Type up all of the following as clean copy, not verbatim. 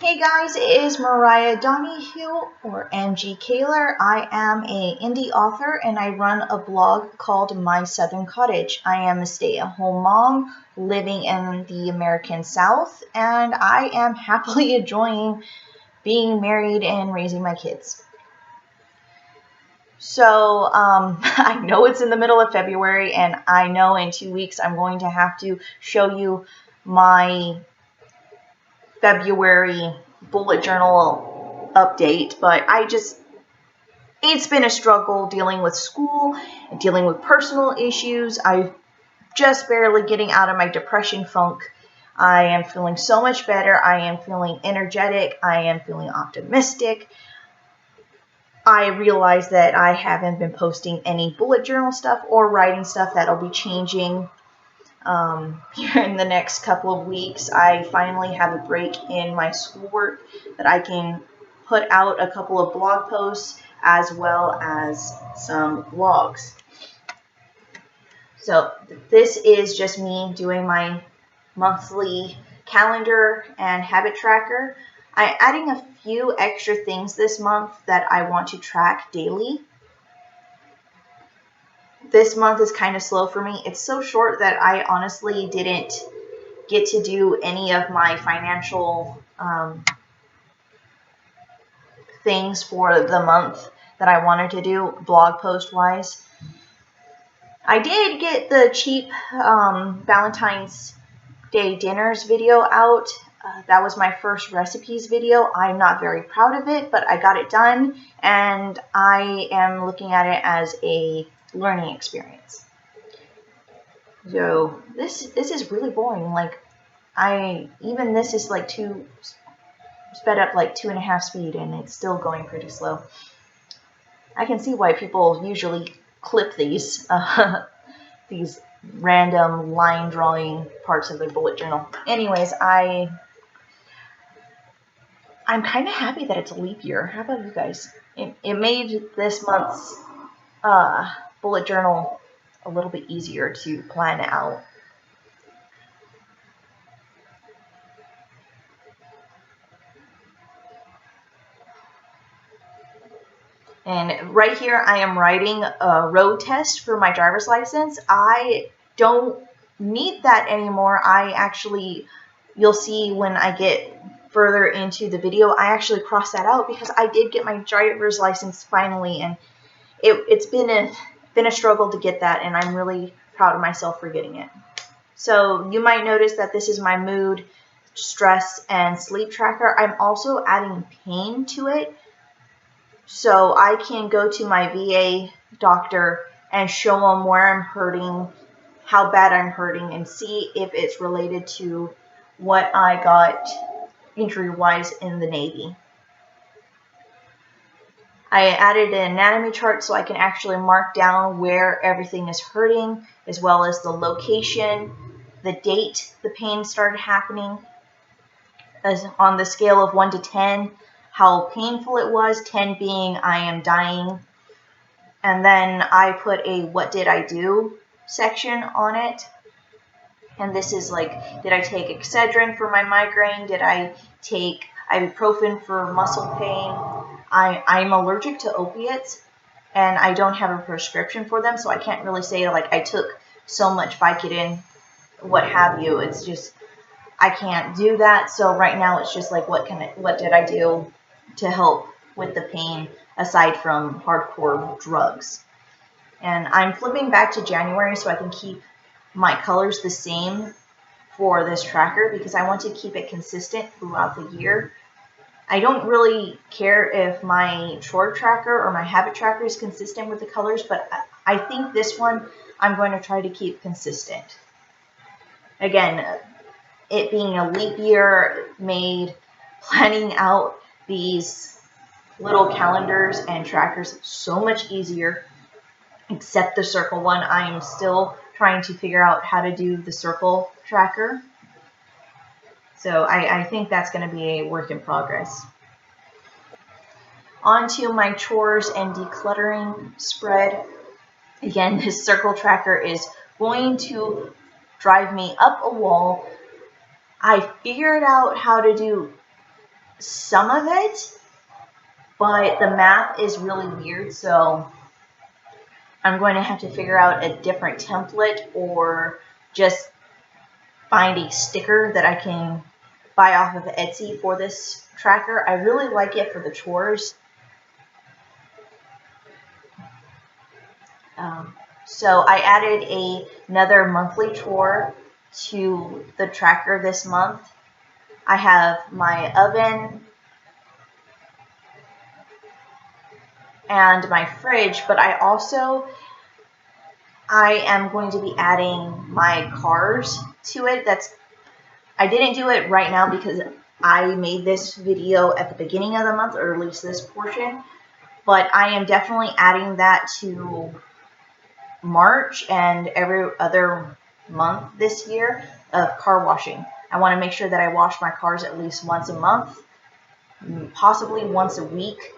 Hey guys, it is Mariah Donahue or MG Kaler. I am a indie author and I run a blog called My Southern Cottage. I am a stay-at-home mom living in the American South, and I am happily enjoying being married and raising my kids. So I know it's in the middle of February, and I know in 2 weeks I'm going to have to show you my February bullet journal update, but it's been a struggle dealing with school and dealing with personal issues. I'm just barely getting out of my depression funk. I am feeling so much better. I am feeling energetic. I am feeling optimistic. I realize that I haven't been posting any bullet journal stuff or writing stuff. That'll be changing here in the next couple of weeks. I finally have a break in my schoolwork that I can put out a couple of blog posts as well as some vlogs. So this is just me doing my monthly calendar and habit tracker. I'm adding a few extra things this month that I want to track daily. This month is kind of slow for me. It's so short that I honestly didn't get to do any of my financial things for the month that I wanted to do blog post wise. I did get the cheap Valentine's Day dinners video out. That was my first recipes video. I'm not very proud of it, but I got it done, and I am looking at it as a learning experience. So this is really boring. Like this is like sped up like 2.5 speed, and it's still going pretty slow. I can see why people usually clip these these random line drawing parts of their bullet journal. Anyways, I'm kind of happy that it's a leap year. How about you guys? It made this month's bullet journal a little bit easier to plan out. And right here, I am writing a road test for my driver's license. I don't need that anymore. You'll see when I get further into the video, I actually crossed that out because I did get my driver's license finally, and it's been a struggle to get that, and I'm really proud of myself for getting it. So you might notice that this is my mood, stress, and sleep tracker. I'm also adding pain to it, so I can go to my VA doctor and show them where I'm hurting, how bad I'm hurting, and see if it's related to what I got injury-wise in the Navy. I added an anatomy chart so I can actually mark down where everything is hurting, as well as the location, the date the pain started happening, as on the scale of 1 to 10, how painful it was, 10 being I am dying. And then I put a what did I do section on it. And this is like, did I take Excedrin for my migraine? Did I take ibuprofen for muscle pain? I'm allergic to opiates, and I don't have a prescription for them, so I can't really say like I took so much Vicodin, what have you. It's just I can't do that. So right now it's just like what did I do to help with the pain aside from hardcore drugs. And I'm flipping back to January so I can keep my colors the same for this tracker because I want to keep it consistent throughout the year. I don't really care if my chore tracker or my habit tracker is consistent with the colors, but I think this one I'm going to try to keep consistent. Again, it being a leap year made planning out these little calendars and trackers so much easier, except the circle one. I'm still trying to figure out how to do the circle tracker. So I think that's going to be a work in progress. On to my chores and decluttering spread. Again, this circle tracker is going to drive me up a wall. I figured out how to do some of it, but the map is really weird, so I'm going to have to figure out a different template or just find a sticker that I can buy off of Etsy for this tracker. I really like it for the chores. So I added another monthly chore to the tracker this month. I have my oven and my fridge, but I am going to be adding my cars to it. I didn't do it right now because I made this video at the beginning of the month, or at least this portion, but I am definitely adding that to March and every other month this year of car washing. I want to make sure that I wash my cars at least once a month, possibly once a week.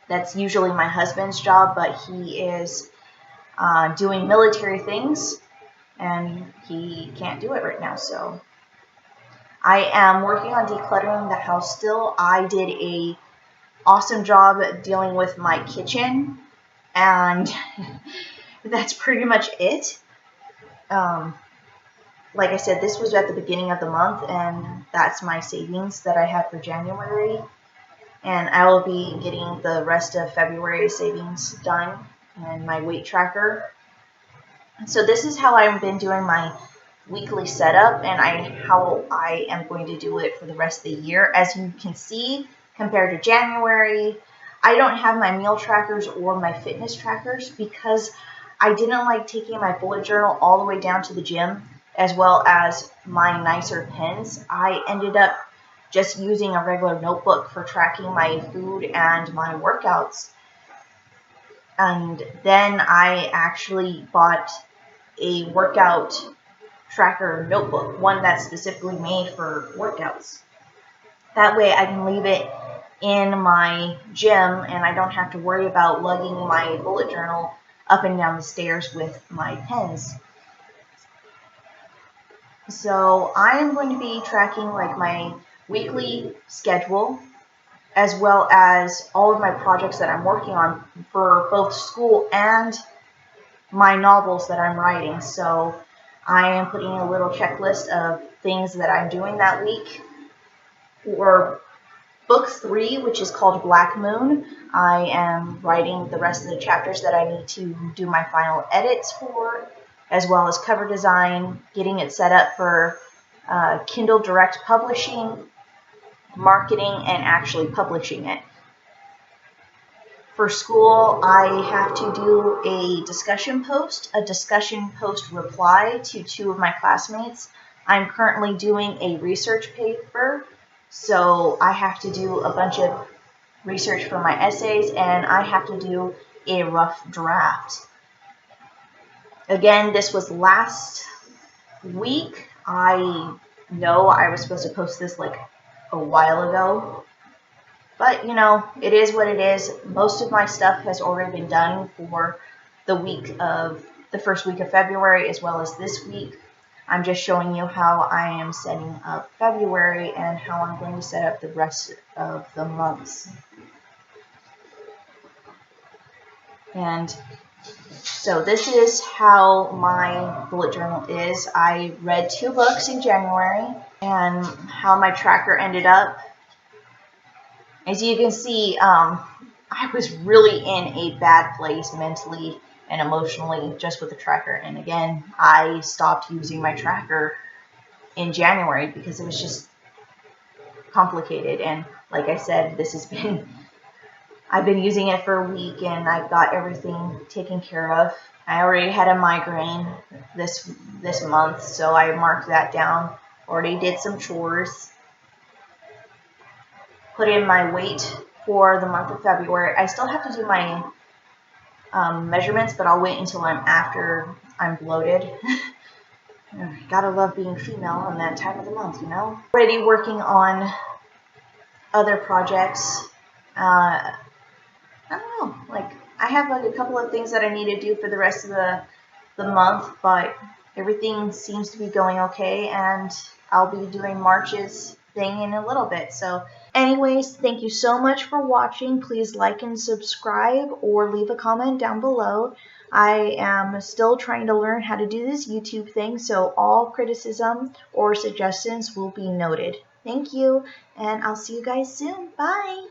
That's usually my husband's job, but he is doing military things and he can't do it right now. So I am working on decluttering the house still. I did a awesome job dealing with my kitchen, and that's pretty much it. Like I said, this was at the beginning of the month, and that's my savings that I have for January. And I will be getting the rest of February savings done and my weight tracker. So this is how I've been doing my weekly setup, and how I am going to do it for the rest of the year. As you can see, compared to January, I don't have my meal trackers or my fitness trackers because I didn't like taking my bullet journal all the way down to the gym, as well as my nicer pens. I ended up just using a regular notebook for tracking my food and my workouts. And then I actually bought a workout tracker notebook, one that's specifically made for workouts. That way I can leave it in my gym and I don't have to worry about lugging my bullet journal up and down the stairs with my pens. So I am going to be tracking like my weekly schedule, as well as all of my projects that I'm working on for both school and my novels that I'm writing. So I am putting a little checklist of things that I'm doing that week. For book 3, which is called Black Moon, I am writing the rest of the chapters that I need to do my final edits for, as well as cover design, getting it set up for Kindle Direct Publishing, marketing, and actually publishing it. For school, I have to do a discussion post reply to 2 of my classmates. I'm currently doing a research paper, so I have to do a bunch of research for my essays, and I have to do a rough draft. Again, this was last week. I know I was supposed to post this like a while ago, but you know, it is what it is. Most of my stuff has already been done for the first week of February, as well as this week. I'm just showing you how I am setting up February and how I'm going to set up the rest of the months. And so this is how my bullet journal is. I read 2 books in January, and how my tracker ended up. As you can see, I was really in a bad place mentally and emotionally just with the tracker. And again, I stopped using my tracker in January because it was just complicated. And like I said, I've been using it for a week and I've got everything taken care of. I already had a migraine this month, so I marked that down. Already did some chores. Put in my weight for the month of February. I still have to do my measurements, but I'll wait until after I'm bloated. Gotta love being female in that time of the month, you know? Already working on other projects. I don't know, like I have like a couple of things that I need to do for the rest of the month, but everything seems to be going okay, and I'll be doing marches thing in a little bit. So anyways, thank you so much for watching. Please like and subscribe or leave a comment down below. I am still trying to learn how to do this YouTube thing, so all criticism or suggestions will be noted. Thank you, and I'll see you guys soon. Bye!